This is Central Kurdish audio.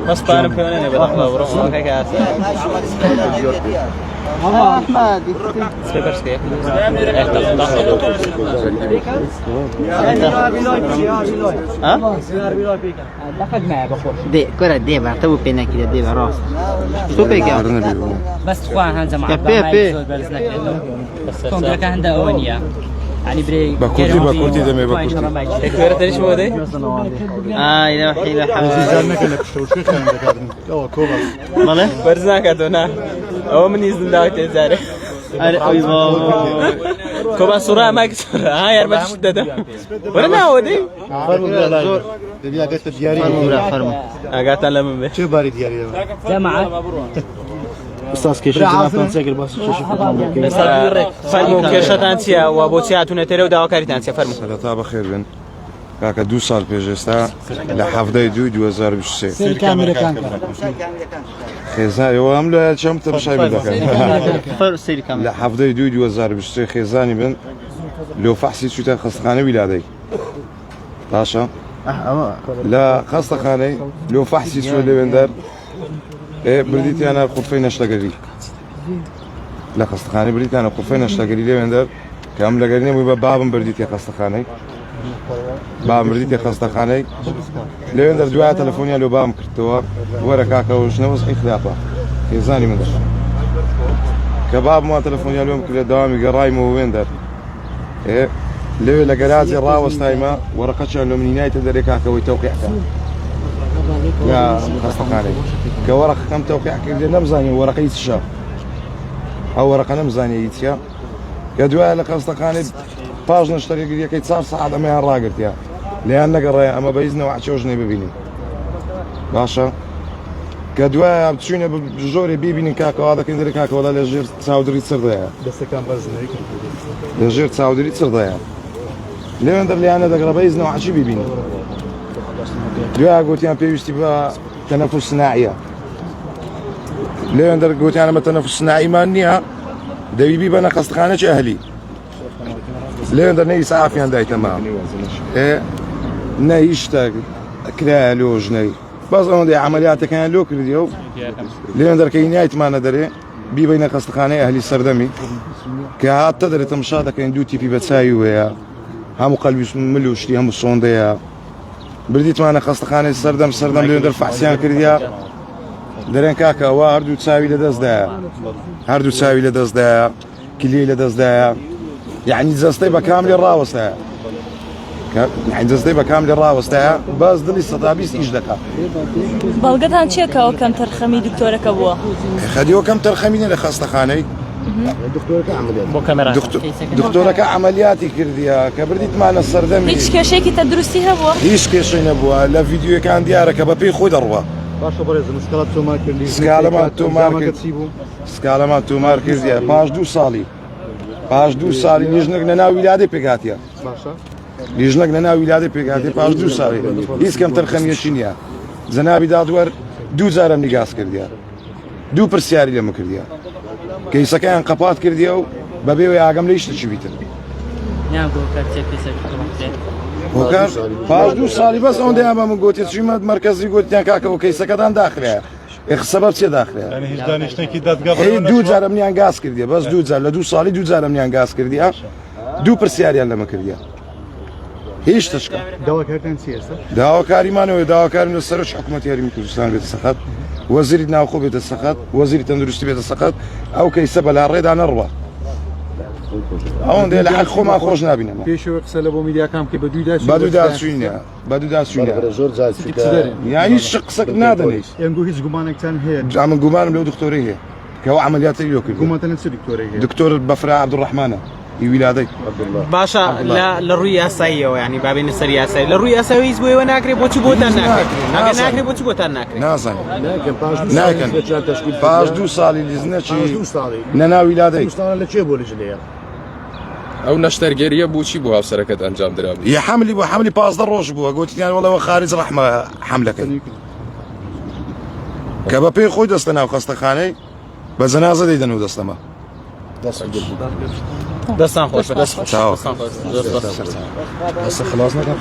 بس بارم فينا بدأنا ورا ما كاس أحمد سبيبرز كيف دي كرة دي بعتبر بينا كده دي براس شو بيجي بس خوان هنزم يا بيبي كونترا كان عنده أونية يعني بري باكورتي دمي باكورتي تكبيرة تاني شو ده إذا وحيد زالنا كنا كشوش كان ذكرني أو كوبا ماله برزنا كاتونا أو من يزن داوت تزاري كوبا صورة ما كسر هاي أربعة شدة ولا هو دي فرمو لا دي قالت دياري فرمو قاعد أتعلم منه شو باري دياري جماعة استاذ كيش جناب سجل بس فرمو كيشة تانسيا وبوتياتنا ترى وداوا كاري تانسيا فرمو سلطة بخير بن كاكا 2 سال بيجستا لحفظة 2023 سير كاميرا كان خزان يوم لا شمت بشاي بدك فر سير كامل لحفظة 2023 خزاني بن لو فحصي شو تخصخانة ولادي باشا لا خصخانة لو فحصي شو اللي بندر برديتي أنا خرفين أشتغلي لا خصخانة برديتي أنا خرفين أشتغلي ليه بندر كم لقرني ويبقى بابم برديتي خصخانة بابم برديتي خصخانة ليه بندر دواء تلفوني لو بابم كرتوا ورا كاكا وشنو بس إخلاقه خزاني من ده كباب ما تلفوني اليوم كل دوامي قراي مو بندر ليه لقرازي راوس تايما ورقتش انه من ينايت دريكا كوي توقيعك يا خصخاني كورق كم توقيعك اللي نمزاني ورقيت الشهر او ورقه نمزاني يتيا كدواء لك خصخاني باج نشتري قال لك صار صعد ما راقرت يا لان قراي اما بايزنا واحد شوجني ببيني باشا كدواء بتشوفني بجوري بيبيني كاكا هذا كندري كاكا ولا لجير تساودري تصير ضيع بس كان بزنيك لجير تساودري تصير ضيع ليه ندر لي انا دقرا بايزنا واحد شي بيبيني دواء قلت انا بيوستي بقى تنفس صناعي ليه ندر قلت انا ما تنفس صناعي مانيها دبيبي بنا خصخانه اهلي ليه ندر ني صافي عندي تمام ايه نيشتاق كلالو جني بس عندي عمليات كان لوك اليوم ليه ندر كينيات ما ندري بي بين خصخانه اهلي السردمي كهات تدري تمشاده كان دوتي في بتساوي ويا هم قلبي ملوش لي هم الصونديه برديت معنا خصخانه السردم ليه ندر فحسيان كرديا درين كاكا واردو تساوي لدز دا هردو تساوي لدز دا كلي لدز دا يعني زستيبه كامل الراوس دا يعني زستيبه كامل الراوس دا بس دلي صدابيس ايش دكا بلغتان چیه او کم ترخمی دکتورک بوا خديو كم ترخمين لخصخانه دكتورك عملياتي كرديا كبرديت معنا السردمي هیچ کشی که تدرسی هوا هیچ کشی نبووە لا فیدیو كان دیارەکە بە پێی خۆی دەڕوا باشا بريزم سكالات تو مارك اللي سکالەمان تۆمار کردیە پاش 2 ساڵی لیژنێک لەناو ویلادەی پێکاتیە لیژنێک لەناو ویلادەی پێکاتی پاش 2 ساڵی هیچ کەم تەرخەمیەکی نییە جەنابی دادوەر 2 جارم نیگاز کردیە 2 پرسیاری لێمە کردیە کەیسەکەیان قەپات کردیە و بەبێ ئاگەم لە هیچ شتێکی بیتر نعم كارتي بيسك وكان باش 2 ساڵی بەس ئەوەندەیان بەمە گوتی چوویمە مەرکەزی گوتیان کاکەەوە کەیسەکەتان داخرەیە سبب چێ داخرەیە يعني هیچ دانیشتێکی دادگا 2 جارم نیان گاز کردیە بەس 2 جار لە 2 ساڵی 2 جارم نیان گاز کردیە 2 پرسیاریان لەمە کردیە هیچ تشکە داواکارتان چی ئێستا داواکاریمانەوە داواکارم لە سەرۆک حکوومەتی هەرێمی کوردستان بێتە سەخت وەزیری ناوخۆ بێتە سەخت وەزیری تەندروستی بێتە سەخت ئەو کەیسە بەلا ڕێدا نەڕوە ئەوەندێ لە حەق خۆمان خۆش نابینەمە پێشەوە قسە لە بۆ میدیاکان کە بەدوودا چوینە یانی هیچ قسەک نادەنیت ئەنگۆ هیچ گومانێکتان هەیە من گومانم لەو دکتۆرەی هەیە کەەوە عملیاتی لۆ کرد گومانتەنە چ دکتۆرێک دکتۆر بەفرا عەبدوڕەحمانە ویلادەی باشا لا لروي ياسايو يعني بابين السر ياساي لروي ياساي يزبوي وناكري بوتشي بوتان ناكري ناكري بوتشي بوتان ناكري نازانم ناکەن پاش 2 ساڵی لیزنەکی نەنا ویلادەی لە چێ بۆ لەژلەیە ئەو نەشتەرگەریە بۆچی بۆ هاوسەرەکەت ئەنجام درابی یە حملی بۆ حملی 15 ڕۆژ بووە گوتیان وەڵەوە خارج ڕەحمە حملەکەی کە بە پێی خۆی دەستە ناو خەستەخانەی بە جەنازە دەیدەن و دەستەمە دستان خوش چاو خلاص نەکەن